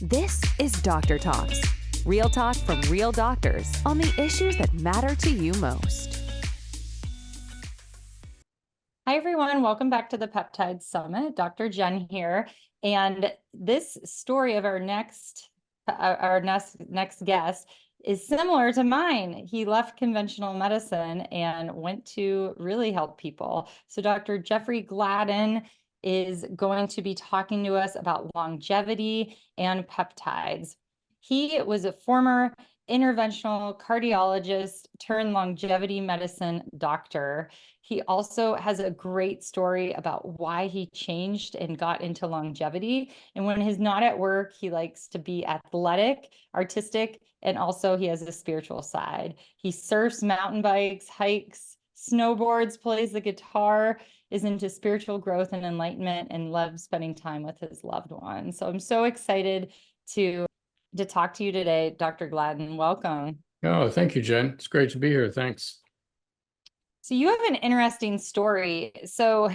This is Doctor Talks, real talk from real doctors on the issues that matter to you most. Hi, everyone. Welcome back to the Peptide Summit. Dr. Jen here. And this story of our next guest is similar to mine. He left conventional medicine and went to really help people. So Dr. Jeffrey Gladden is going to be talking to us about longevity and peptides. He was a former interventional cardiologist turned longevity medicine doctor. He also has a great story about why he changed and got into longevity. And when he's not at work, he likes to be athletic, artistic, and also he has a spiritual side. He surfs, mountain bikes, hikes, snowboards, plays the guitar, is into spiritual growth and enlightenment, and loves spending time with his loved ones. So I'm so excited to talk to you today, Dr. Gladden. Welcome. Oh, thank you, Jen. It's great to be here. Thanks. So you have an interesting story. So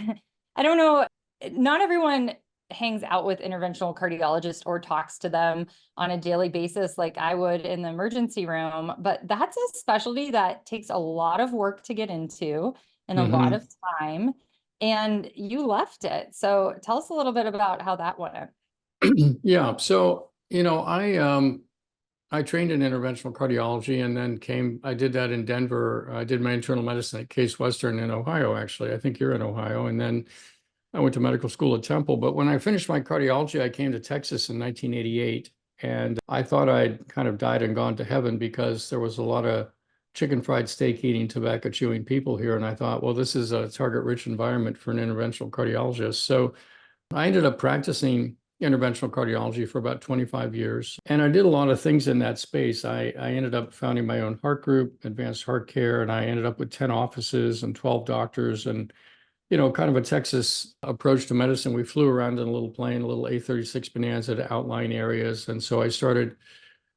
I don't know, not everyone hangs out with interventional cardiologists or talks to them on a daily basis like I would in the emergency room, but that's a specialty that takes a lot of work to get into and a lot of time, and you left it. So tell us a little bit about how that went. Yeah. So, I trained in interventional cardiology and then I did that in Denver. I did my internal medicine at Case Western in Ohio, actually. I think you're in Ohio. And then I went to medical school at Temple. But when I finished my cardiology, I came to Texas in 1988. And I thought I'd kind of died and gone to heaven because there was a lot of chicken fried steak eating, tobacco chewing people here. And I thought, well, this is a target rich environment for an interventional cardiologist. So I ended up practicing interventional cardiology for about 25 years. And I did a lot of things in that space. I ended up founding my own heart group, Advanced Heart Care, and I ended up with 10 offices and 12 doctors and, kind of a Texas approach to medicine. We flew around in a little plane, a little A36 Bonanza to outlying areas. And so I started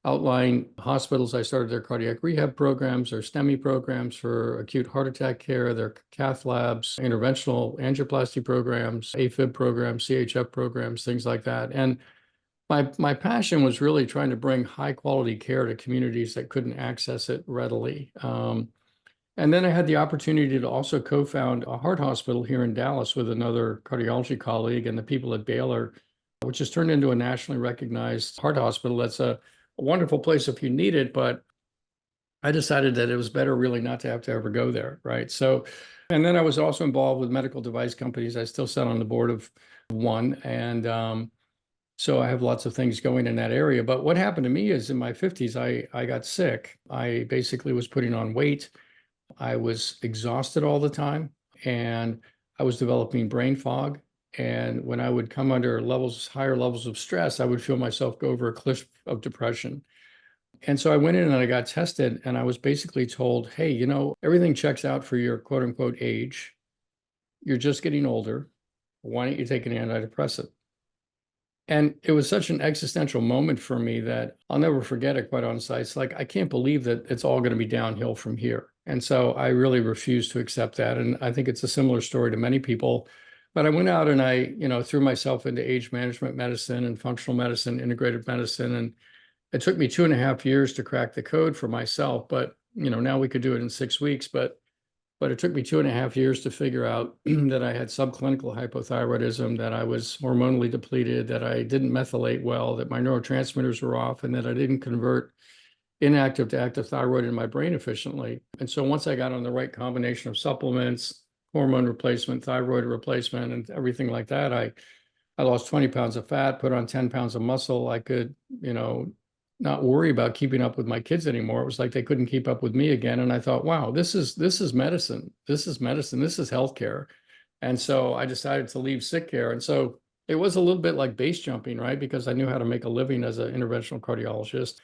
outlying hospitals. I started their cardiac rehab programs, their STEMI programs for acute heart attack care, their cath labs, interventional angioplasty programs, AFib programs, CHF programs, things like that. And my passion was really trying to bring high quality care to communities that couldn't access it readily. And then I had the opportunity to also co-found a heart hospital here in Dallas with another cardiology colleague and the people at Baylor, which has turned into a nationally recognized heart hospital. That's a wonderful place if you need it, but I decided that it was better really not to have to ever go there, right? So, and then I was also involved with medical device companies. I still sat on the board of one, and so I have lots of things going in that area. But what happened to me is in my 50s, I got sick. I basically was putting on weight. I was exhausted all the time, and I was developing brain fog. And when I would come under higher levels of stress, I would feel myself go over a cliff of depression. And so I went in and I got tested, and I was basically told, hey, everything checks out for your quote unquote age. You're just getting older. Why don't you take an antidepressant? And it was such an existential moment for me that I'll never forget it, quite honestly. It's like, I can't believe that it's all going to be downhill from here. And so I really refused to accept that. And I think it's a similar story to many people. But I went out and I, threw myself into age management medicine and functional medicine, integrative medicine. And it took me 2.5 years to crack the code for myself. But, now we could do it in 6 weeks. But it took me 2.5 years to figure out that I had subclinical hypothyroidism, that I was hormonally depleted, that I didn't methylate well, that my neurotransmitters were off, and that I didn't convert inactive to active thyroid in my brain efficiently. And so once I got on the right combination of supplements, hormone replacement, thyroid replacement, and everything like that, I lost 20 pounds of fat, put on 10 pounds of muscle. I could, not worry about keeping up with my kids anymore. It was like they couldn't keep up with me again. And I thought, wow, this is medicine. This is medicine. This is healthcare. And so I decided to leave sick care. And so it was a little bit like base jumping, right? Because I knew how to make a living as an interventional cardiologist.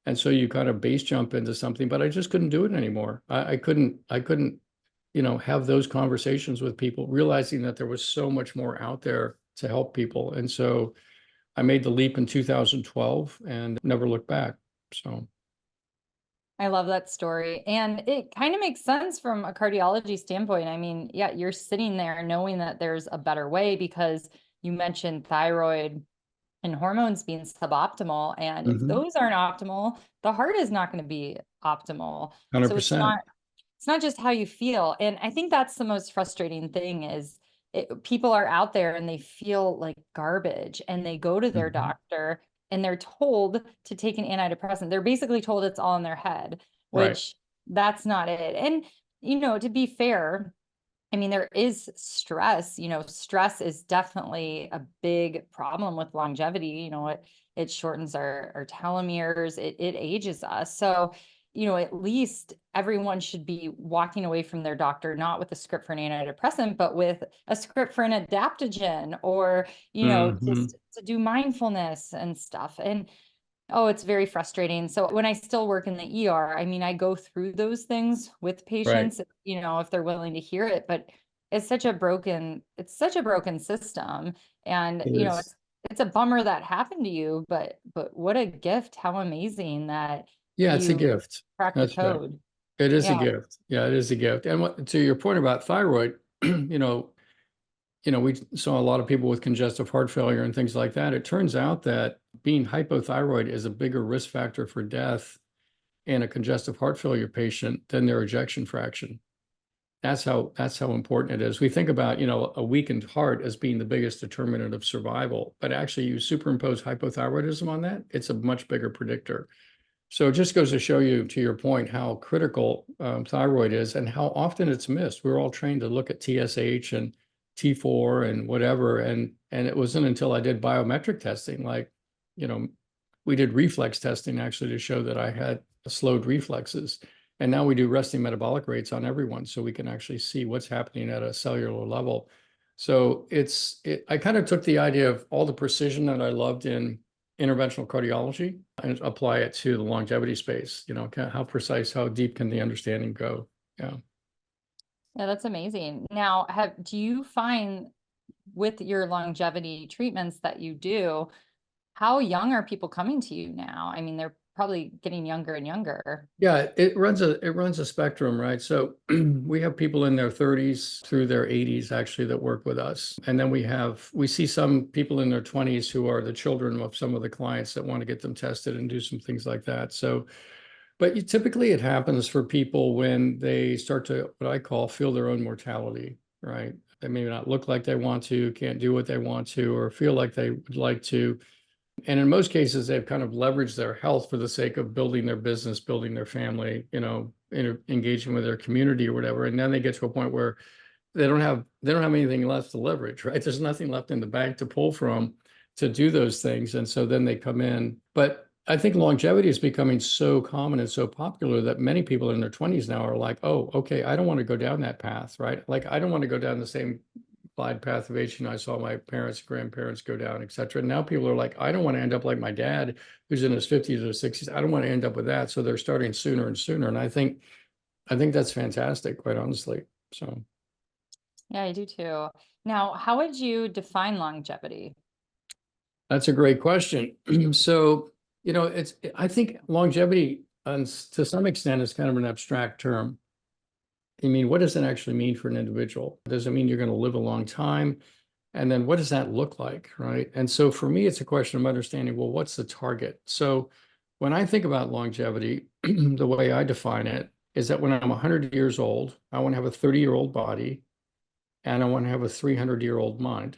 And so you kind of base jump into something, but I just couldn't do it anymore. I couldn't, have those conversations with people, realizing that there was so much more out there to help people. And so I made the leap in 2012 and never looked back. So I love that story. And it kind of makes sense from a cardiology standpoint. I mean, yeah, you're sitting there knowing that there's a better way because you mentioned thyroid and hormones being suboptimal. And if Mhm. those aren't optimal, the heart is not going to be optimal. So 100%. it's not just how you feel. And I think that's the most frustrating thing is people are out there and they feel like garbage and they go to their Mhm. doctor and they're told to take an antidepressant. They're basically told it's all in their head, Right. which that's not it. And, to be fair, I mean, there is stress, stress is definitely a big problem with longevity. It shortens our telomeres, it ages us. So, at least everyone should be walking away from their doctor, not with a script for an antidepressant, but with a script for an adaptogen or, Mhm. just to do mindfulness and stuff. And oh, it's very frustrating. So when I still work in the ER, I mean, I go through those things with Right. patients, if they're willing to hear it, but it's such a broken system. And, It is. it's a bummer that happened to you, but what a gift. How amazing that Yeah, it's a you gift. cracked the That's right. code. It is a Yeah. gift. Yeah, it is a gift. And to your point about thyroid, we saw a lot of people with congestive heart failure and things like that. It turns out that being hypothyroid is a bigger risk factor for death in a congestive heart failure patient than their ejection fraction. That's how important it is. We think about, a weakened heart as being the biggest determinant of survival, but actually you superimpose hypothyroidism on that, it's a much bigger predictor. So it just goes to show you, to your point, how critical thyroid is and how often it's missed. We're all trained to look at TSH and T4 and whatever, and it wasn't until I did biometric testing, like, you know, we did reflex testing actually to show that I had slowed reflexes. And now we do resting metabolic rates on everyone, so we can actually see what's happening at a cellular level. So I kind of took the idea of all the precision that I loved in interventional cardiology and apply it to the longevity space. How precise, how deep can the understanding go? Yeah. Yeah, that's amazing. Now, do you find with your longevity treatments that you do, how young are people coming to you now? I mean, they're probably getting younger and younger. Yeah, it runs a spectrum, right? So we have people in their 30s through their 80s actually that work with us. And then we see some people in their 20s who are the children of some of the clients that want to get them tested and do some things like that. So, but typically it happens for people when they start to, what I call, feel their own mortality, right? They maybe not look like they want to, can't do what they want to, or feel like they would like to. And in most cases, they've kind of leveraged their health for the sake of building their business, building their family, engaging with their community or whatever. And then they get to a point where they don't have anything left to leverage, right? There's nothing left in the bank to pull from to do those things. And so then they come in. But I think longevity is becoming so common and so popular that many people in their 20s now are like, oh, okay, I don't want to go down that path, right? Like, I don't want to go down the same glide path of aging I saw my parents, grandparents go down, et cetera. And now people are like, I don't want to end up like my dad, who's in his 50s or 60s. I don't want to end up with that. So they're starting sooner and sooner. And I think that's fantastic, quite honestly. So Yeah, I do too. Now, how would you define longevity? that's a great question. So, I think longevity, to some extent, is kind of an abstract term. I mean, what does it actually mean for an individual? Does it mean you're going to live a long time? And then what does that look like, right? And so for me, it's a question of understanding, well, what's the target? So when I think about longevity, the way I define it is that when I'm 100 years old, I want to have a 30-year-old body and I want to have a 300-year-old mind.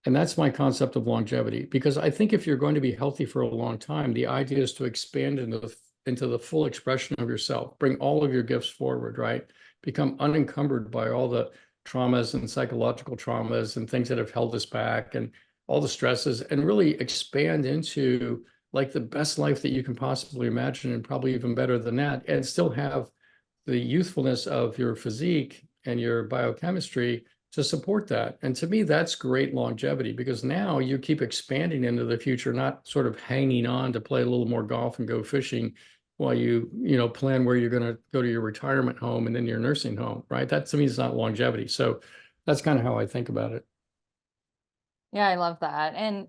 And that's my concept of longevity, because I think if you're going to be healthy for a long time, the idea is to expand into the full expression of yourself, bring all of your gifts forward, right? Become unencumbered by all the traumas and psychological traumas and things that have held us back and all the stresses, and really expand into like the best life that you can possibly imagine, and probably even better than that, and still have the youthfulness of your physique and your biochemistry to support that. And to me, that's great longevity, because now you keep expanding into the future, not sort of hanging on to play a little more golf and go fishing while you plan where you're going to go to your retirement home and then your nursing home, right? That to me is not longevity. So that's kind of how I think about it. Yeah, I love that. And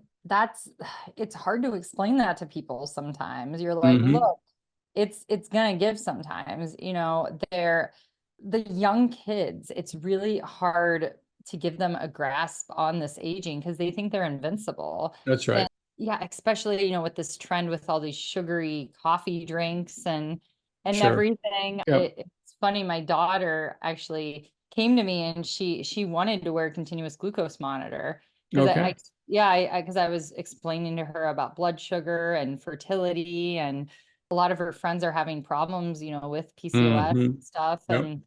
it's hard to explain that to people sometimes. You're like, Hmm. look, it's gonna give sometimes, they're the young kids, it's really hard to give them a grasp on this aging because they think they're invincible. That's right. And yeah, especially, with this trend with all these sugary coffee drinks and Sure. everything. Yep. It's funny, my daughter actually came to me and she wanted to wear a continuous glucose monitor because Okay. because I was explaining to her about blood sugar and fertility, and a lot of her friends are having problems, with PCOS Mhm. and stuff. Yep. And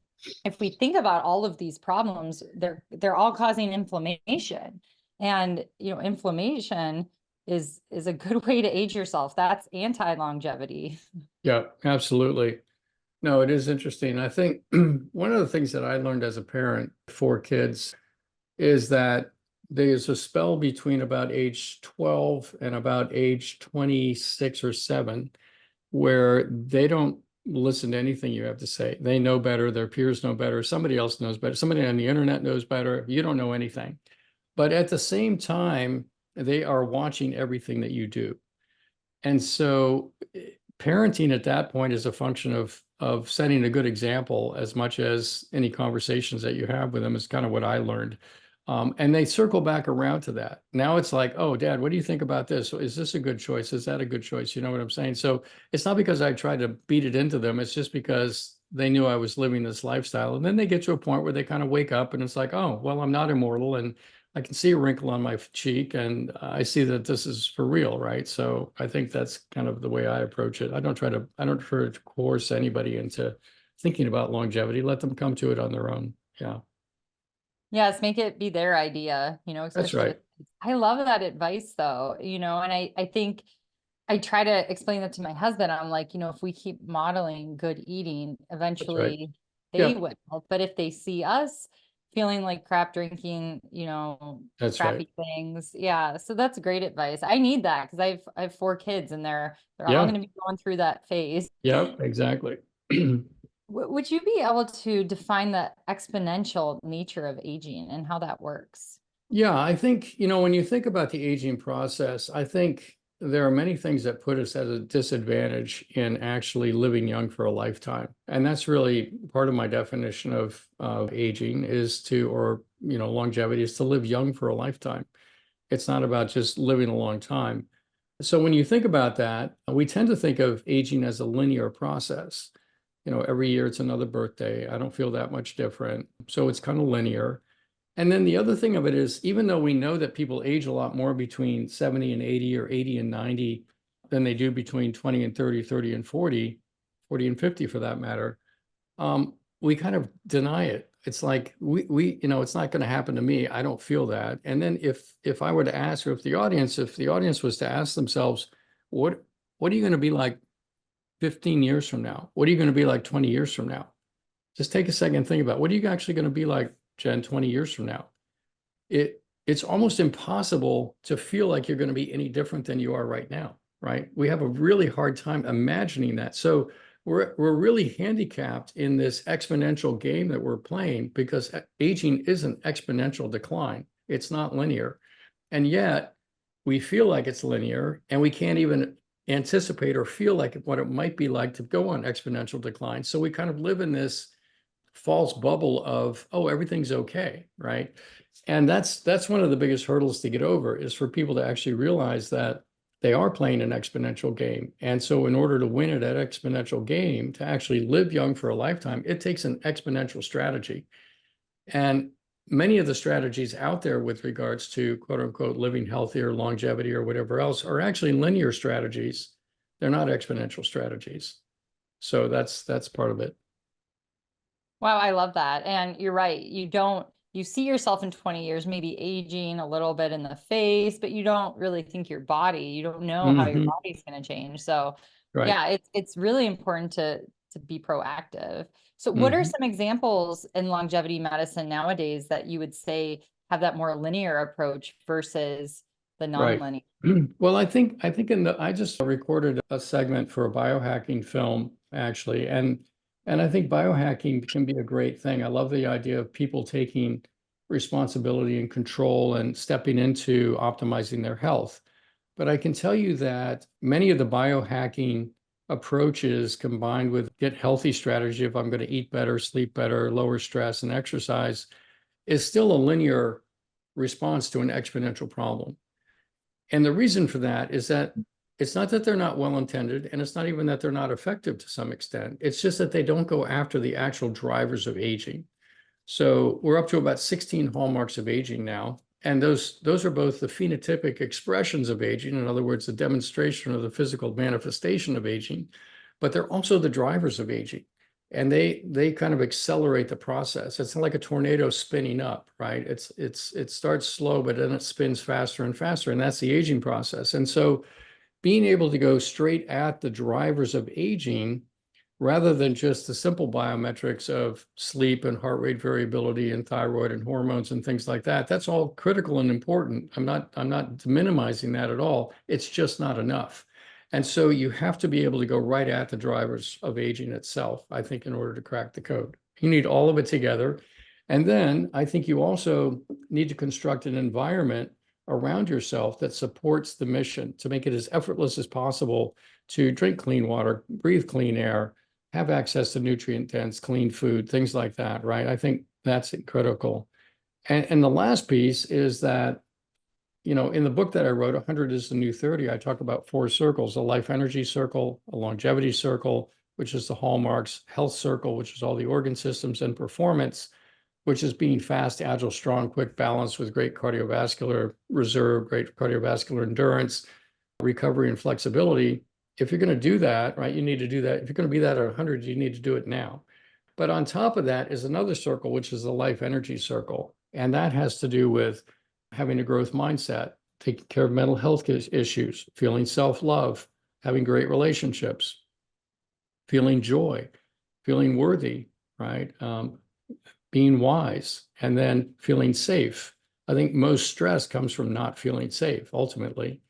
if we think about all of these problems, they're all causing inflammation. And, inflammation is a good way to age yourself. That's anti-longevity. Yeah, absolutely. No, it is interesting. I think one of the things that I learned as a parent for kids is that there's a spell between about age 12 and about age 26 or 7 where they don't listen to anything you have to say. They know better, their peers know better, somebody else knows better, somebody on the internet knows better. You don't know anything. But at the same time, they are watching everything that you do. And so parenting at that point is a function of setting a good example as much as any conversations that you have with them is kind of what I learned. And they circle back around to that. Now it's like, oh, Dad, what do you think about this? Is this a good choice? Is that a good choice? You know what I'm saying? So it's not because I tried to beat it into them. It's just because they knew I was living this lifestyle. And then they get to a point where they kind of wake up and it's like, oh, well, I'm not immortal. And I can see a wrinkle on my cheek and I see that this is for real, right? So I think that's kind of the way I approach it. I don't try to coerce anybody into thinking about longevity. Let them come to it on their own. Yeah, Yes, make it be their idea, that's especially right. with, I love that advice though, and I think I try to explain that to my husband. I'm like, if we keep modeling good eating, That's right. eventually they Yeah, will. But if they see us feeling like crap drinking, that's right. crappy things, yeah. So that's great advice. I need that because I have 4 kids and they're all Yeah, going to be going through that phase. yeah, exactly. Would you be able to define the exponential nature of aging and how that works? Yeah, I think, when you think about the aging process, I think there are many things that put us at a disadvantage in actually living young for a lifetime. And that's really part of my definition of aging is to, or, longevity is to live young for a lifetime. It's not about just living a long time. So when you think about that, we tend to think of aging as a linear process. Every year it's another birthday. I don't feel that much different. So it's kind of linear. And then the other thing of it is, even though we know that people age a lot more between 70 and 80 or 80 and 90 than they do between 20 and 30, 30 and 40, 40 and 50 for that matter, we kind of deny it. It's like it's not going to happen to me. I don't feel that. And then if I were to ask, or if the audience was to ask themselves, what are you going to be like 15 years from now? What are you going to be like 20 years from now? Just take a second and think about what are you actually going to be like, Jen, 20 years from now? It's almost impossible to feel like you're going to be any different than you are right now, right? We have a really hard time imagining that. So we're really handicapped in this exponential game that we're playing because aging is an exponential decline. It's not linear. And yet we feel like it's linear and we can't even anticipate or feel like what it might be like to go on exponential decline. So we kind of live in this false bubble of, oh, everything's okay, right? And that's one of the biggest hurdles to get over is for people to actually realize that they are playing an exponential game. And so in order to win at that exponential game, to actually live young for a lifetime, it takes an exponential strategy. And many of the strategies out there with regards to quote unquote living healthier, longevity, or whatever else are actually linear strategies. They're not exponential strategies. So that's part of it. Wow, I love that. And you're right. You see yourself in 20 years, maybe aging a little bit in the face, but you don't really think your body, you don't know how your Mhm. body's going to change. So Right. yeah, it's really important to be proactive. So what are Mhm. some examples in longevity medicine nowadays that you would say have that more linear approach versus the Right. non-linear? Well, I just recorded a segment for a biohacking film actually, and I think biohacking can be a great thing. I love the idea of people taking responsibility and control and stepping into optimizing their health. But I can tell you that many of the biohacking approaches combined with get healthy strategy, if I'm going to eat better, sleep better, lower stress and exercise, is still a linear response to an exponential problem. And the reason for that is that it's not that they're not well-intended, and it's not even that they're not effective to some extent. It's just that they don't go after the actual drivers of aging. So we're up to about 16 hallmarks of aging now. And those are both the phenotypic expressions of aging, in other words, the demonstration of the physical manifestation of aging, but they're also the drivers of aging. And they kind of accelerate the process. It's like a tornado spinning up, right? It starts slow, but then it spins faster and faster, and that's the aging process. And so being able to go straight at the drivers of aging rather than just the simple biometrics of sleep and heart rate variability and thyroid and hormones and things like that. That's all critical and important. I'm not minimizing that at all. It's just not enough. And so you have to be able to go right at the drivers of aging itself, I think, in order to crack the code. You need all of it together. And then I think you also need to construct an environment around yourself that supports the mission to make it as effortless as possible to drink clean water, breathe clean air, have access to nutrient-dense, clean food, things like that, right? I think that's critical. And the last piece is that, you know, in the book that I wrote, 100 is the New 30, I talk about 4 circles: a life energy circle, a longevity circle, which is the hallmarks, health circle, which is all the organ systems, and performance, which is being fast, agile, strong, quick, balanced with great cardiovascular reserve, great cardiovascular endurance, recovery, and flexibility. If you're going to do that, right, you need to do that. If you're going to be that at 100, you need to do it now. But on top of that is another circle, which is the life energy circle. And that has to do with having a growth mindset, taking care of mental health issues, feeling self-love, having great relationships, feeling joy, feeling worthy, right? Being wise, and then feeling safe. I think most stress comes from not feeling safe, ultimately.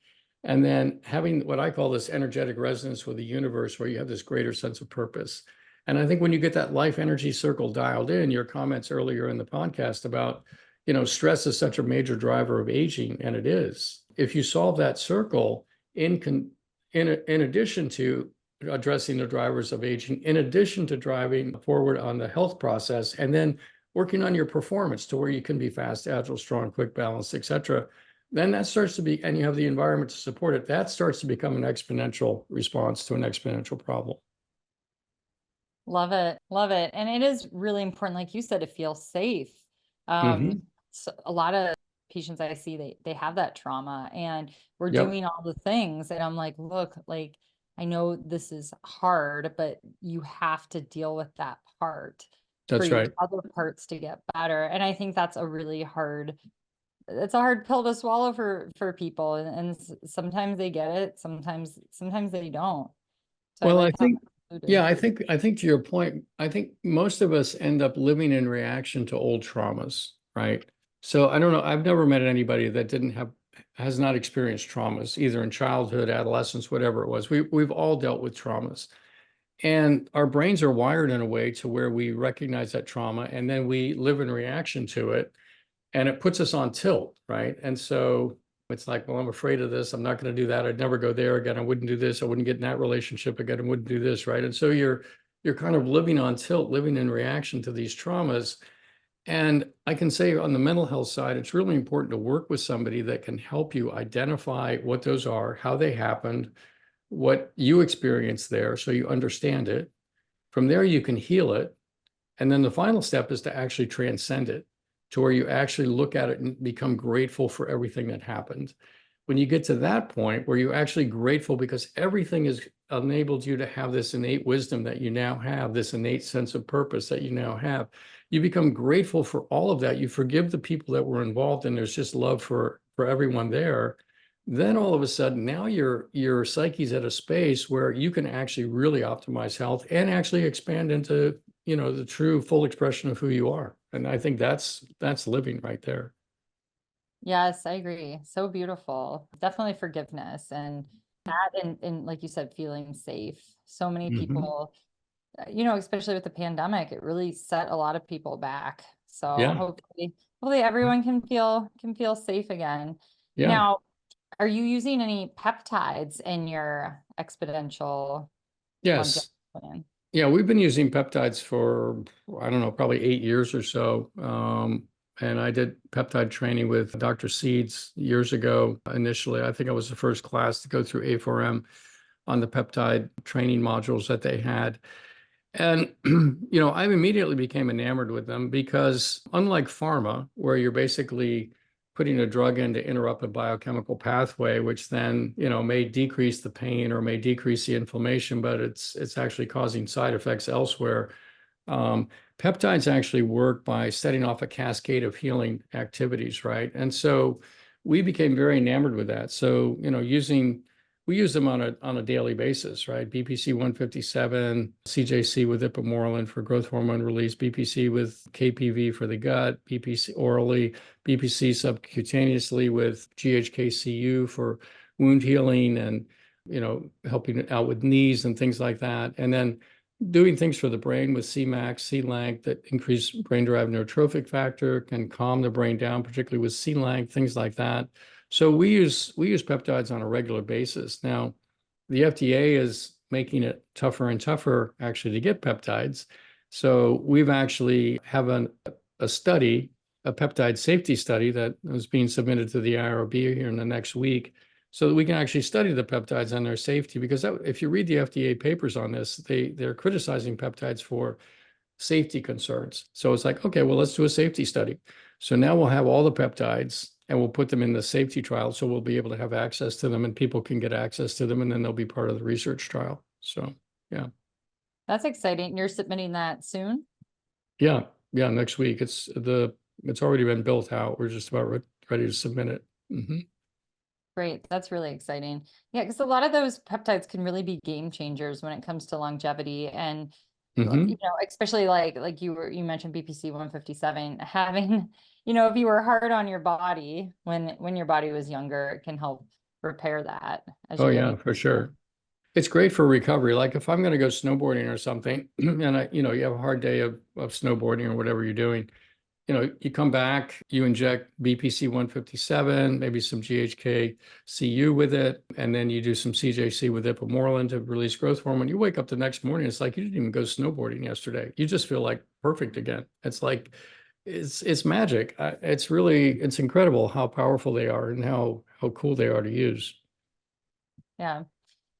And then having what I call this energetic resonance with the universe, where you have this greater sense of purpose. And I think when you get that life energy circle dialed in, your comments earlier in the podcast about, you know, stress is such a major driver of aging, and it is. If you solve that circle in addition to addressing the drivers of aging, in addition to driving forward on the health process, and then working on your performance to where you can be fast, agile, strong, quick, balanced, et cetera, then that starts to be, and you have the environment to support it, that starts to become an exponential response to an exponential problem. Love it. Love it. And it is really important, like you said, to feel safe. So a lot of patients I see, they have that trauma, and we're Yep. doing all the things. And I'm like, look, like, I know this is hard, but you have to deal with that part for That's your right. other parts to get better. And I think that's a really hard, it's a hard pill to swallow for people. And sometimes they get it, sometimes they don't. So I Well, like I how think, that's yeah, included. I think to your point, I think most of us end up living in reaction to old traumas, right? So I don't know, I've never met anybody that has not experienced traumas, either in childhood, adolescence, whatever it was. We've all dealt with traumas. And our brains are wired in a way to where we recognize that trauma and then we live in reaction to it, and it puts us on tilt, right? And so it's like, well, I'm afraid of this. I'm not going to do that. I'd never go there again. I wouldn't do this. I wouldn't get in that relationship again. I wouldn't do this, right? And so you're kind of living on tilt, living in reaction to these traumas. And I can say on the mental health side, it's really important to work with somebody that can help you identify what those are, how they happened, what you experienced there, so you understand it. From there, you can heal it. And then the final step is to actually transcend it, to where you actually look at it and become grateful for everything that happened. When you get to that point where you're actually grateful because everything has enabled you to have this innate wisdom that you now have, this innate sense of purpose that you now have, you become grateful for all of that. You forgive the people that were involved, and there's just love for everyone there. Then all of a sudden, now your psyche's at a space where you can actually really optimize health and actually expand into, you know, the true full expression of who you are. And I think that's living right there. Yes, I agree. So beautiful. Definitely forgiveness and that, and like you said, feeling safe. So many people, especially with the pandemic, it really set a lot of people back. So Yeah. hopefully everyone can feel safe again. Yeah. Now, are you using any peptides in your exponential longevity Yes. plan? Yeah, we've been using peptides for, I don't know, probably 8 years or so. and I did peptide training with Dr. Seeds years ago. Initially, I think I was the first class to go through A4M on the peptide training modules that they had. And, I immediately became enamored with them because unlike pharma, where you're basically putting a drug in to interrupt a biochemical pathway, which then, may decrease the pain or may decrease the inflammation, but it's actually causing side effects elsewhere. Peptides actually work by setting off a cascade of healing activities, right? And so we became very enamored with that. So, we use them on a daily basis, right? BPC 157, CJC with ipamorelin for growth hormone release, BPC with KPV for the gut, BPC orally, BPC subcutaneously with GHKCU for wound healing and, helping out with knees and things like that. And then doing things for the brain with Cmax, C-Lank that increase brain-derived neurotrophic factor, can calm the brain down, particularly with C-Lank, things like that. So we use peptides on a regular basis. Now, the FDA is making it tougher and tougher actually to get peptides. So we've actually have a study, a peptide safety study that is being submitted to the IRB here in the next week, so that we can actually study the peptides and their safety. Because if you read the FDA papers on this, they're criticizing peptides for safety concerns. So it's like, okay, well, let's do a safety study. So now we'll have all the peptides and we'll put them in the safety trial. So we'll be able to have access to them and people can get access to them and then they'll be part of the research trial. So, yeah. That's exciting. You're submitting that soon? Yeah. Next week. It's already been built out. We're just about ready to submit it. Mm-hmm. Great. That's really exciting. Yeah, because a lot of those peptides can really be game changers when it comes to longevity and especially like you mentioned BPC 157, having, if you were hard on your body when your body was younger, it can help repair that. Oh yeah, for sure. It's great for recovery. Like if I'm going to go snowboarding or something and you have a hard day of snowboarding or whatever you're doing, you come back, you inject BPC 157, maybe some GHK-CU with it, and then you do some CJC with ipamorelin to release growth hormone. You wake up the next morning, it's like you didn't even go snowboarding yesterday. You just feel like perfect again. It's like, it's magic. It's incredible how powerful they are and how cool they are to use. Yeah.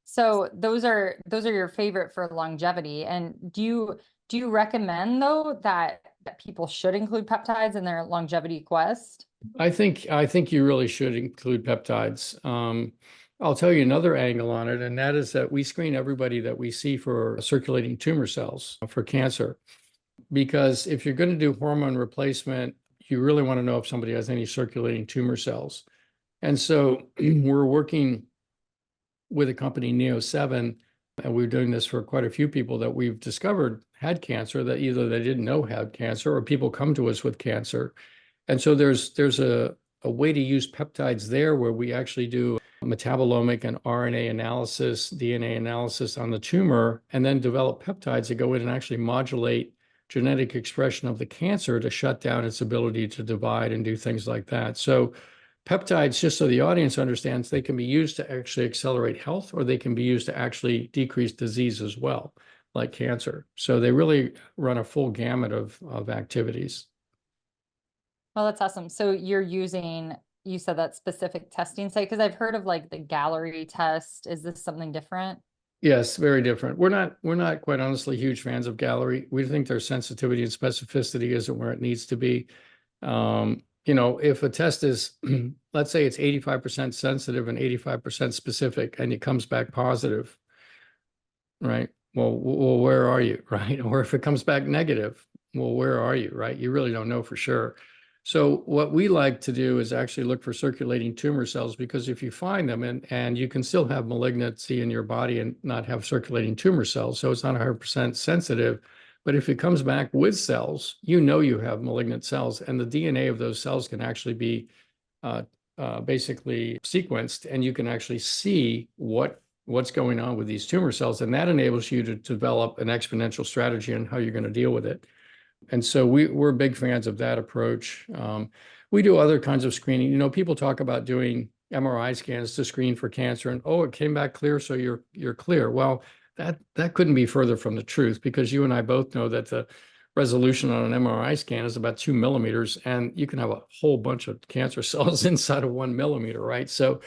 So those are your favorite for longevity. And do you recommend though that people should include peptides in their longevity quest? I think you really should include peptides. I'll tell you another angle on it, and that is that we screen everybody that we see for circulating tumor cells for cancer. Because if you're going to do hormone replacement, you really want to know if somebody has any circulating tumor cells. And so we're working with a company, Neo7, and we're doing this for quite a few people that we've discovered had cancer that either they didn't know had cancer or people come to us with cancer. And so there's a way to use peptides there where we actually do metabolomic and RNA analysis, DNA analysis on the tumor, and then develop peptides that go in and actually modulate genetic expression of the cancer to shut down its ability to divide and do things like that. So peptides, just so the audience understands, they can be used to actually accelerate health, or they can be used to actually decrease disease as well, like cancer. So they really run a full gamut of activities. Well, that's awesome. So you said that specific testing site, because I've heard of like the Gallery test. Is this something different? Yes, very different. We're not quite honestly huge fans of Gallery. We think their sensitivity and specificity isn't where it needs to be. If a test is, let's say it's 85% sensitive and 85% specific, and it comes back positive, right? Well, where are you, right? Or if it comes back negative, well, where are you, right? You really don't know for sure. So what we like to do is actually look for circulating tumor cells, because if you find them and you can still have malignancy in your body and not have circulating tumor cells, so it's not 100% sensitive. But if it comes back with cells, you have malignant cells, and the DNA of those cells can actually be basically sequenced, and you can actually see what's going on with these tumor cells, and that enables you to develop an exponential strategy on how you're going to deal with it. And so we're big fans of that approach. We do other kinds of screening. People talk about doing MRI scans to screen for cancer, and it came back clear, so you're clear. Well, that couldn't be further from the truth, because you and I both know that the resolution on an MRI scan is about 2 millimeters, and you can have a whole bunch of cancer cells inside of 1 millimeter, right? So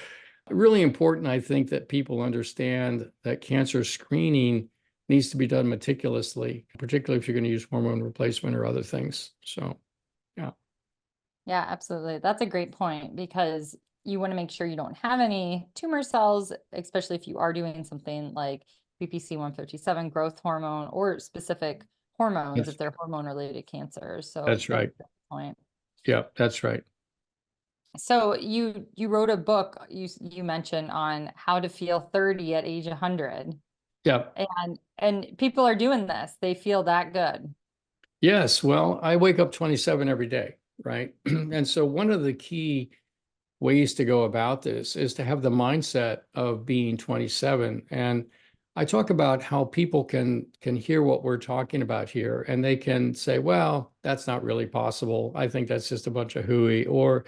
really important, I think, that people understand that cancer screening needs to be done meticulously, particularly if you're going to use hormone replacement or other things. So, yeah. Yeah, absolutely. That's a great point, because you want to make sure you don't have any tumor cells, especially if you are doing something like PPC 157 growth hormone or specific hormones if they're hormone related cancers. So That's right. a good point. Yeah, that's right. So you wrote a book you mentioned on how to feel 30 at age 100. Yeah. And people are doing this. They feel that good. Yes. Well, I wake up 27 every day, right? And so one of the key ways to go about this is to have the mindset of being 27. And I talk about how people can hear what we're talking about here, and they can say, well, that's not really possible. I think that's just a bunch of hooey, or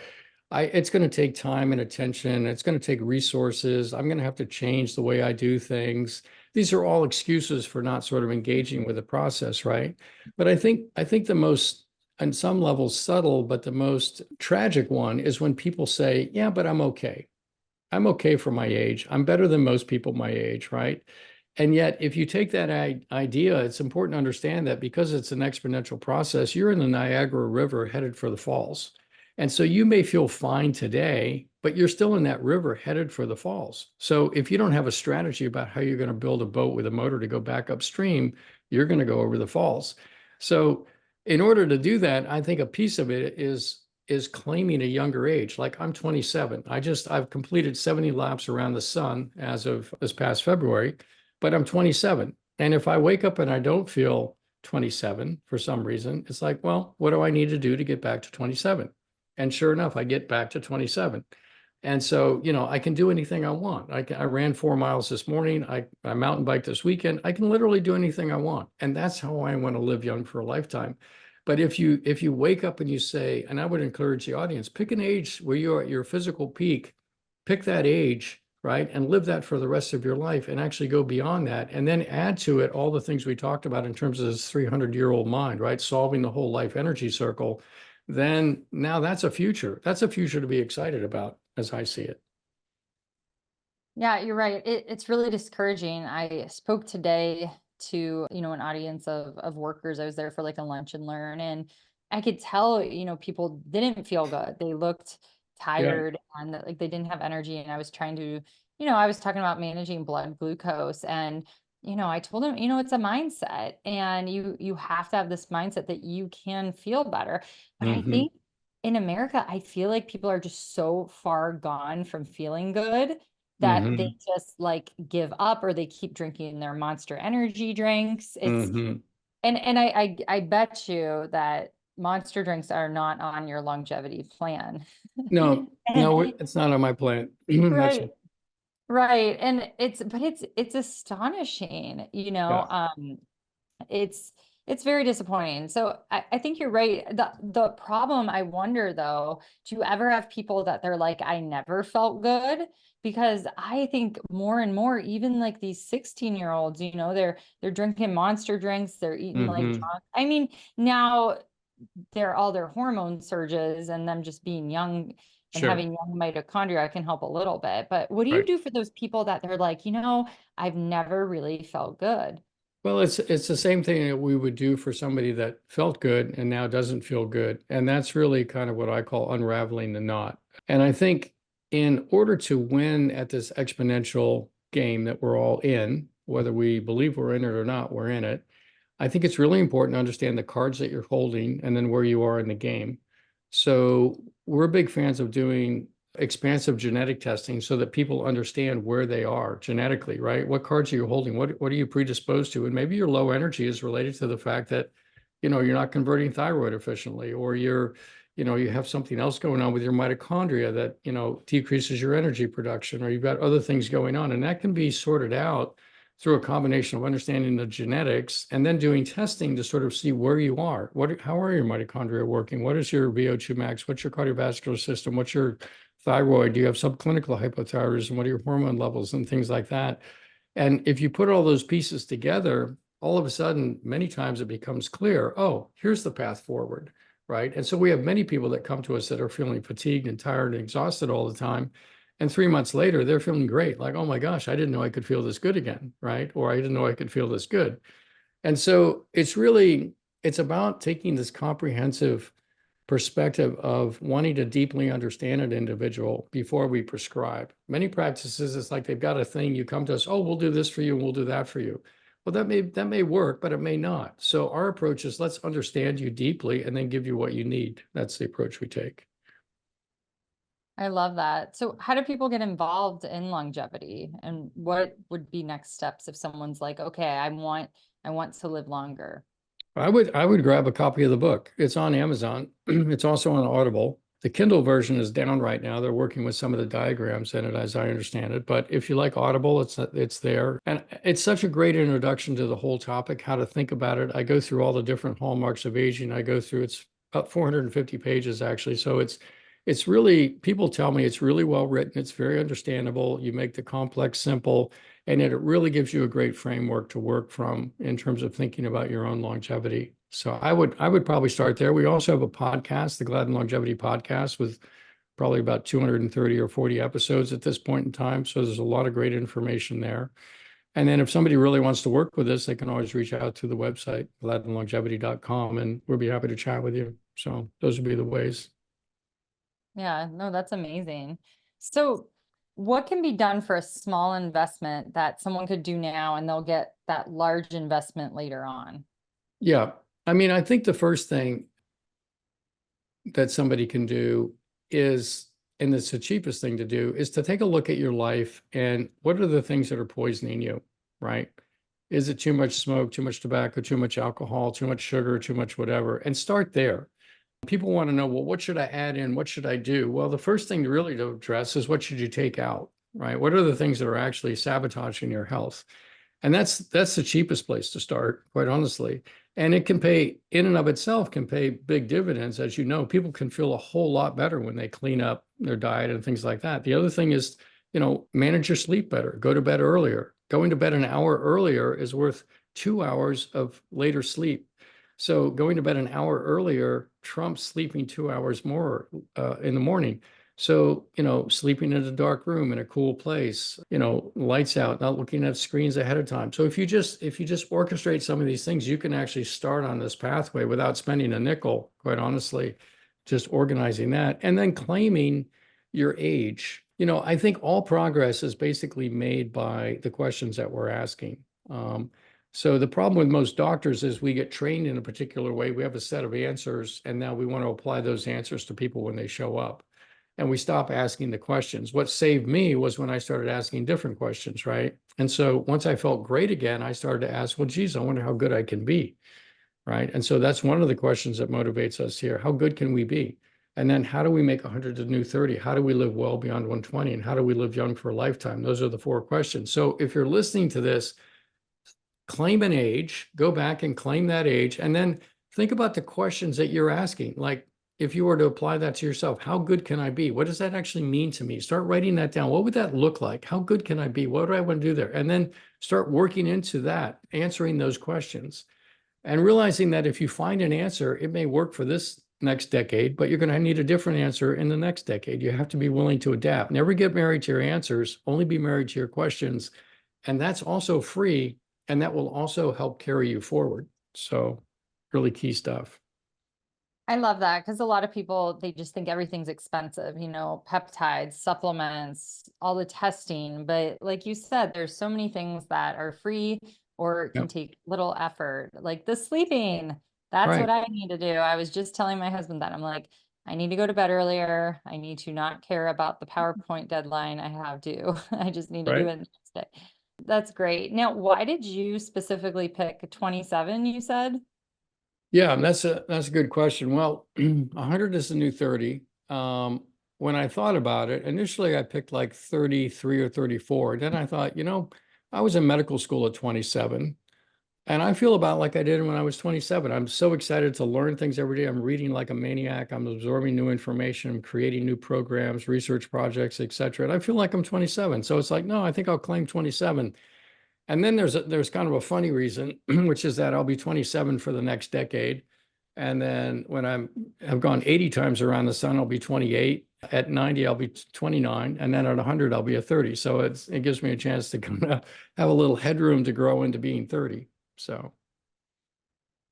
it's going to take time and attention. It's going to take resources. I'm going to have to change the way I do things. These are all excuses for not sort of engaging with the process, right? But I think the most, on some levels, subtle, but the most tragic one is when people say, yeah, but I'm okay. I'm okay for my age. I'm better than most people my age, right? And yet, if you take that idea, it's important to understand that because it's an exponential process, you're in the Niagara River headed for the falls. And so you may feel fine today, but you're still in that river headed for the falls. So if you don't have a strategy about how you're going to build a boat with a motor to go back upstream, you're going to go over the falls. So in order to do that, I think a piece of it is claiming a younger age. Like, I'm 27. I've completed 70 laps around the sun as of this past February, but I'm 27. And if I wake up and I don't feel 27 for some reason, it's like, well, what do I need to do to get back to 27? And sure enough, I get back to 27. And so, I can do anything I want. I ran 4 miles this morning. I mountain biked this weekend. I can literally do anything I want. And that's how I want to live young for a lifetime. But if you wake up and you say, and I would encourage the audience, pick an age where you're at your physical peak, pick that age, right? And live that for the rest of your life, and actually go beyond that. And then add to it all the things we talked about in terms of this 300-year-old mind, right? Solving the whole life energy circle. Then now that's a future. That's a future to be excited about, as I see it. Yeah, you're right. It's really discouraging. I spoke today to, an audience of workers. I was there for like a lunch and learn, and I could tell, people didn't feel good. They looked tired and like they didn't have energy. And I was trying to, I was talking about managing blood glucose, and I told them, it's a mindset, and you have to have this mindset that you can feel better. But I think in America, I feel like people are just so far gone from feeling good that they just like give up, or they keep drinking their Monster Energy drinks. And I bet you that Monster drinks are not on your longevity plan. No, it's not on my plan. Right. Right. And it's astonishing, Yeah. it's very disappointing. So I think you're right. The problem, I wonder though, do you ever have people that they're like, I never felt good? Because I think more and more, even like these 16-year-olds, they're drinking Monster drinks, they're eating like junk. I mean, now all their hormone surges and them just being young and Sure. having young mitochondria can help a little bit. But what do you Right. do for those people that they're like, I've never really felt good? Well, it's the same thing that we would do for somebody that felt good and now doesn't feel good. And that's really kind of what I call unraveling the knot. And I think in order to win at this exponential game that we're all in, whether we believe we're in it or not, we're in it. I think it's really important to understand the cards that you're holding and then where you are in the game. So we're big fans of doing expansive genetic testing so that people understand where they are genetically, right? What cards are you holding? What are you predisposed to? And maybe your low energy is related to the fact that, you're not converting thyroid efficiently, or you have something else going on with your mitochondria that, decreases your energy production, or you've got other things going on. And that can be sorted out through a combination of understanding the genetics and then doing testing to sort of see where you are. How are your mitochondria working? What is your VO2 max? What's your cardiovascular system? What's your thyroid? Do you have subclinical hypothyroidism? What are your hormone levels and things like that? And if you put all those pieces together, all of a sudden, many times it becomes clear, oh, here's the path forward, right? And so we have many people that come to us that are feeling fatigued and tired and exhausted all the time. And 3 months later, they're feeling great. Like, oh my gosh, I didn't know I could feel this good again, right? Or I didn't know I could feel this good. And so it's about taking this comprehensive perspective of wanting to deeply understand an individual before we prescribe. Many practices, it's like they've got a thing, you come to us, oh, we'll do this for you and we'll do that for you. Well, that may work, but it may not. So our approach is let's understand you deeply and then give you what you need. That's the approach we take. I love that. So how do people get involved in longevity, and what would be next steps if someone's like, okay, I want to live longer? I would grab a copy of the book. It's on Amazon. It's also on Audible. The Kindle version is down right now. They're working with some of the diagrams in it, as I understand it. But if you like Audible, it's there. And it's such a great introduction to the whole topic, how to think about it. I go through all the different hallmarks of aging. It's about 450 pages actually. So it's really, people tell me it's really well written. It's very understandable. You make the complex simple, and it really gives you a great framework to work from in terms of thinking about your own longevity. So I would probably start there. We also have a podcast, the Gladden Longevity podcast, with probably about 230 or 40 episodes at this point in time. So there's a lot of great information there. And then if somebody really wants to work with us, they can always reach out to the website, gladdenlongevity.com, and we'll be happy to chat with you. So those would be the ways. Yeah, no, that's amazing. So what can be done for a small investment that someone could do now and they'll get that large investment later on? Yeah. I mean, I think the first thing that somebody can do is, and it's the cheapest thing to do, is to take a look at your life and what are the things that are poisoning you, right? Is it too much smoke, too much tobacco, too much alcohol, too much sugar, too much whatever? And start there. People want to know, well, what should I add in? What should I do? Well, the first thing really to address is what should you take out, right? What are the things that are actually sabotaging your health? And that's the cheapest place to start, quite honestly. And it can pay, in and of itself, can pay big dividends. As you know, people can feel a whole lot better when they clean up their diet and things like that. The other thing is, manage your sleep better, go to bed earlier. Going to bed an hour earlier is worth 2 hours of later sleep. So going to bed an hour earlier trumps sleeping 2 hours more in the morning. So, sleeping in a dark room in a cool place, lights out, not looking at screens ahead of time. So if you just orchestrate some of these things, you can actually start on this pathway without spending a nickel, quite honestly, just organizing that and then claiming your age. I think all progress is basically made by the questions that we're asking. So the problem with most doctors is we get trained in a particular way. We have a set of answers, and now we want to apply those answers to people when they show up. And we stop asking the questions. What saved me was when I started asking different questions, right? And so once I felt great again, I started to ask, well, geez, I wonder how good I can be, right? And so that's one of the questions that motivates us here. How good can we be? And then how do we make 100 the new 30? How do we live well beyond 120? And how do we live young for a lifetime? Those are the 4 questions. So if you're listening to this, claim an age, go back and claim that age, and then think about the questions that you're asking. Like, if you were to apply that to yourself, how good can I be? What does that actually mean to me? Start writing that down. What would that look like? How good can I be? What do I want to do there? And then start working into that, answering those questions, and realizing that if you find an answer, it may work for this next decade, but you're going to need a different answer in the next decade. You have to be willing to adapt. Never get married to your answers, only be married to your questions. And that's also free, and that will also help carry you forward. So really key stuff. I love that, because a lot of people, they just think everything's expensive, peptides, supplements, all the testing. But like you said, there's so many things that are free or can take little effort, like the sleeping. That's what I need to do. I was just telling my husband that. I'm like, I need to go to bed earlier. I need to not care about the PowerPoint deadline I have due. I just need to do it next day. That's great. Now, why did you specifically pick 27, you said? Yeah, that's a good question. Well, 100 is the new 30. When I thought about it, initially I picked like 33 or 34. Then I thought, I was in medical school at 27, and I feel about like I did when I was 27. I'm so excited to learn things every day. I'm reading like a maniac. I'm absorbing new information. I'm creating new programs, research projects, etc. And I feel like I'm 27. So it's like, no, I think I'll claim 27. And then there's kind of a funny reason, which is that I'll be 27 for the next decade. And then when I've gone 80 times around the sun, I'll be 28. At 90, I'll be 29. And then at 100, I'll be a 30. So it gives me a chance to kind of have a little headroom to grow into being 30. So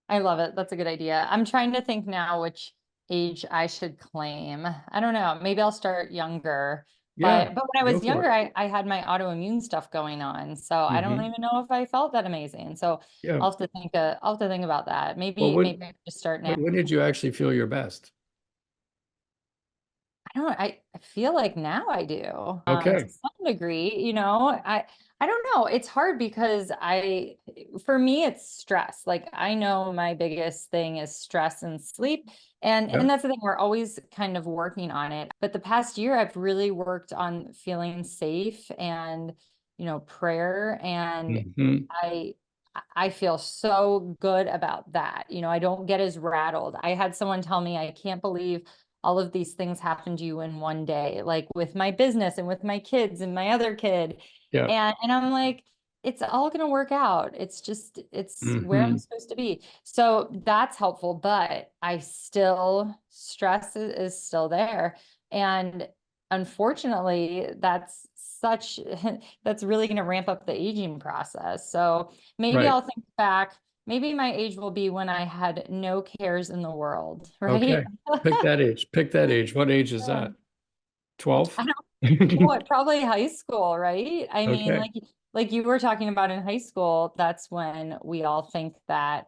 I love it. That's a good idea. I'm trying to think now which age I should claim. I don't know. Maybe I'll start younger. yeah, But when I go was for younger, it. I had my autoimmune stuff going on. So I don't Hmm. even know if I felt that amazing. So Yeah. I'll have to think about that. Well, Maybe I could just start now. when did you actually feel your best? I don't I feel like now I do, to Okay. some degree, I don't know. It's hard because for me, it's stress. Like I know my biggest thing is stress and sleep. Yeah. And that's the thing, we're always kind of working on it. But the past year, I've really worked on feeling safe and, prayer. And Hmm. I, I feel so good about that. I don't get as rattled. I had someone tell me, I can't believe all of these things happened to you in one day, like with my business and with my kids and my other kid. Yeah. And I'm like, it's all going to work out. It's where I'm Hmm. supposed to be. So that's helpful, but stress is still there. And unfortunately, that's really going to ramp up the aging process. So maybe Right. I'll think back. Maybe my age will be when I had no cares in the world, right? Okay. Pick that age. Pick that age. What age is Yeah. that? 12? I don't know, probably high school, right? I mean, Okay. like you were talking about in high school, that's when we all think that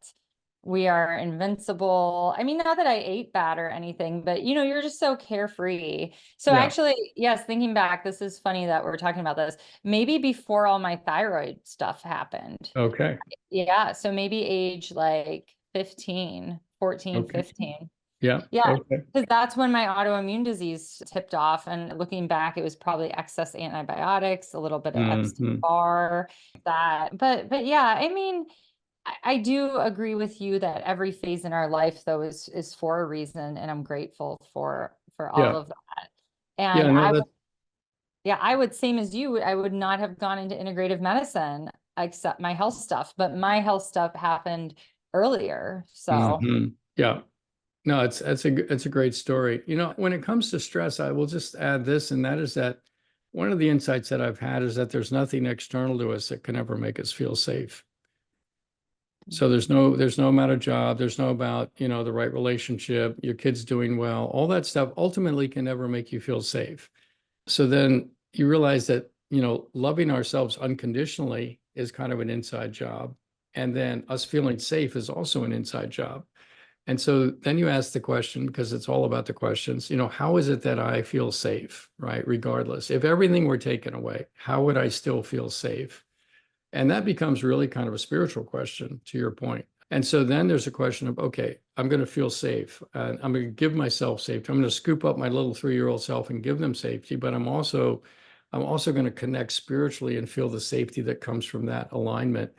we are invincible. I mean, not that I ate bad or anything, but you're just so carefree. So Yeah. actually, yes, thinking back, this is funny that we're talking about this. Maybe before all my thyroid stuff happened. Okay. Yeah, so maybe age like 15, 14, Okay. 15. Yeah. Yeah, Okay. because that's when my autoimmune disease tipped off. And looking back, it was probably excess antibiotics, a little bit of Hmm. Epstein-Barr, that. But yeah, I mean, I do agree with you that every phase in our life, though, is for a reason, and I'm grateful for all Yeah. of that. And Yeah. No, that's I would, same as you, I would not have gone into integrative medicine except my health stuff, but my health stuff happened earlier. So. hmm. Yeah. No, it's a great story. When it comes to stress, I will just add this, and that is that one of the insights that I've had is that there's nothing external to us that can ever make us feel safe. So there's no amount of job, there's no about, the right relationship, your kid's doing well, all that stuff ultimately can never make you feel safe. So then you realize that, loving ourselves unconditionally is kind of an inside job. And then us feeling safe is also an inside job. And so then you ask the question, because it's all about the questions, how is it that I feel safe, right? Regardless, if everything were taken away, how would I still feel safe? And that becomes really kind of a spiritual question, to your point. And so then there's a question of, okay, I'm going to feel safe. I'm going to give myself safety. I'm going to scoop up my little 3-year-old self and give them safety. But I'm also going to connect spiritually and feel the safety that comes from that alignment.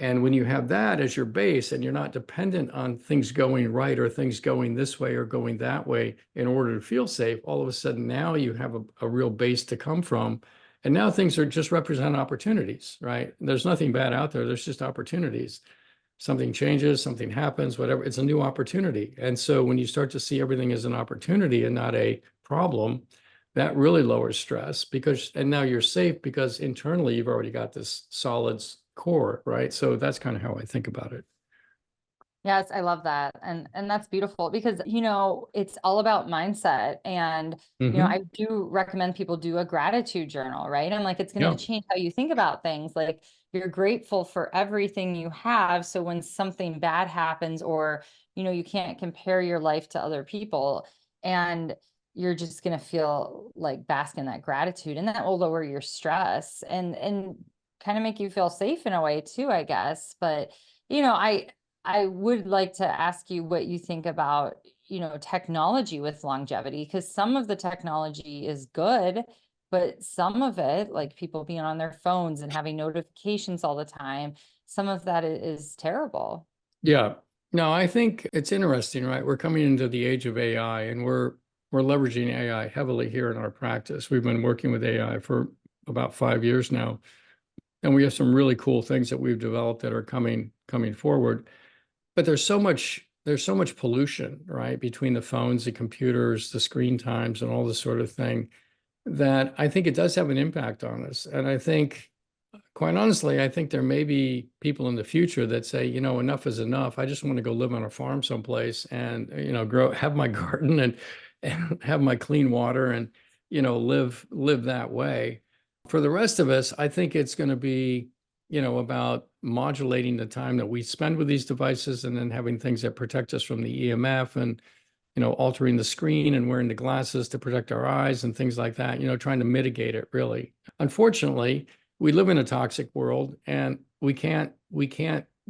And when you have that as your base and you're not dependent on things going right or things going this way or going that way in order to feel safe, all of a sudden now you have a real base to come from. And now things are just represent opportunities, right? There's nothing bad out there. There's just opportunities. Something changes, something happens, whatever. It's a new opportunity. And so when you start to see everything as an opportunity and not a problem, that really lowers stress and now you're safe because internally you've already got this solid core, right? So that's kind of how I think about it. Yes, I love that. And that's beautiful because it's all about mindset. And Hmm. I do recommend people do a gratitude journal, right? I'm like, it's going Yeah. to change how you think about things. Like you're grateful for everything you have. So when something bad happens or you can't compare your life to other people, and you're just going to feel like bask in that gratitude, and that will lower your stress and kind of make you feel safe in a way too, I guess. But you know, I I would like to ask you what you think about, technology with longevity, because some of the technology is good, but some of it, like people being on their phones and having notifications all the time, some of that is terrible. Yeah. No, I think it's interesting, right? We're coming into the age of AI and we're leveraging AI heavily here in our practice. We've been working with AI for about 5 years now. And we have some really cool things that we've developed that are coming forward. But there's so much pollution, right, between the phones, the computers, the screen times, and all this sort of thing, that I think it does have an impact on us. And I think, quite honestly, I think there may be people in the future that say, enough is enough. I just want to go live on a farm someplace and, have my garden and have my clean water and, live that way. For the rest of us, I think it's going to be, about modulating the time that we spend with these devices and then having things that protect us from the EMF and, altering the screen and wearing the glasses to protect our eyes and things like that, trying to mitigate it really. Unfortunately, we live in a toxic world and we can't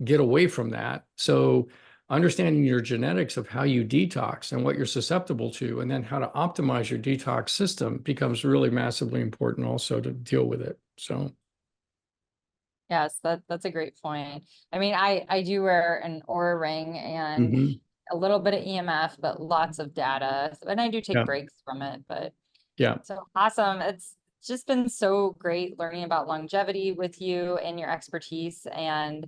get away from that. So understanding your genetics of how you detox and what you're susceptible to, and then how to optimize your detox system becomes really massively important also to deal with it. So. Yes, that's a great point. I mean, I do wear an Oura ring and a little bit of EMF, but lots of data. And I do take breaks from it, but yeah. So awesome. It's just been so great learning about longevity with you and your expertise. And,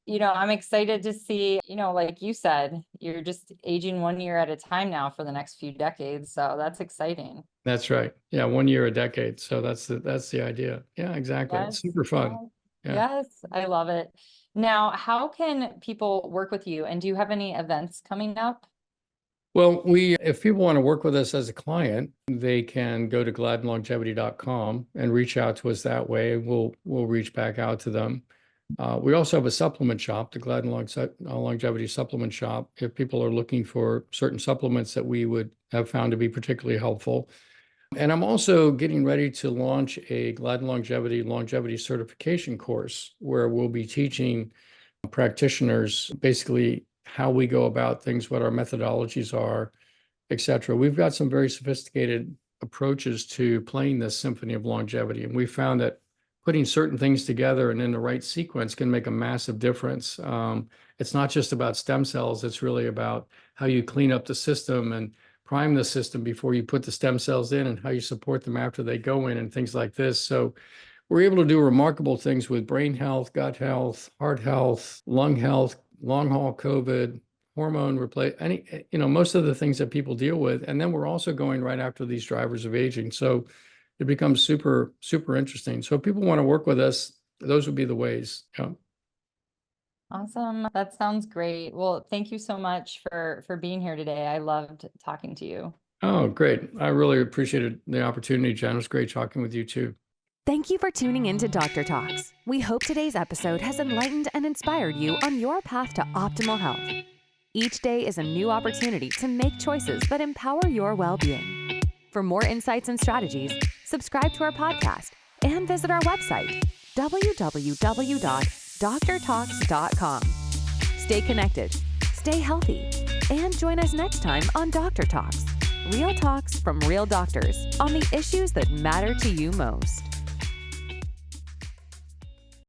I'm excited to see, like you said, you're just aging 1 year at a time now for the next few decades. So that's exciting. That's right. Yeah. 1 year a decade. So that's the idea. Yeah, exactly. Yes, It's super fun. yes, Yeah. yes, I love it. Now, how can people work with you? And do you have any events coming up? Well, if people want to work with us as a client, they can go to gladdenlongevity.com and reach out to us that way. We'll reach back out to them. We also have a supplement shop, the Gladden Longevity Supplement Shop, if people are looking for certain supplements that we would have found to be particularly helpful. And I'm also getting ready to launch a Gladden longevity certification course where we'll be teaching practitioners basically how we go about things, what our methodologies are, et cetera. We've got some very sophisticated approaches to playing this symphony of longevity. And we found that putting certain things together and in the right sequence can make a massive difference. It's not just about stem cells. It's really about how you clean up the system and prime the system before you put the stem cells in, and how you support them after they go in and things like this. So we're able to do remarkable things with brain health, gut health, heart health, lung health, long haul COVID, hormone replace, most of the things that people deal with. And then we're also going right after these drivers of aging. So it becomes super, super interesting. So if people want to work with us, those would be the ways. Yeah. Awesome. That sounds great. Well, thank you so much for being here today. I loved talking to you. Oh, great. I really appreciated the opportunity, Jen. It was great talking with you too. Thank you for tuning in to Dr. Talks. We hope today's episode has enlightened and inspired you on your path to optimal health. Each day is a new opportunity to make choices that empower your well-being. For more insights and strategies, subscribe to our podcast and visit our website, www.drtalks.com. Stay connected, stay healthy, and join us next time on Dr. Talks, real talks from real doctors on the issues that matter to you most.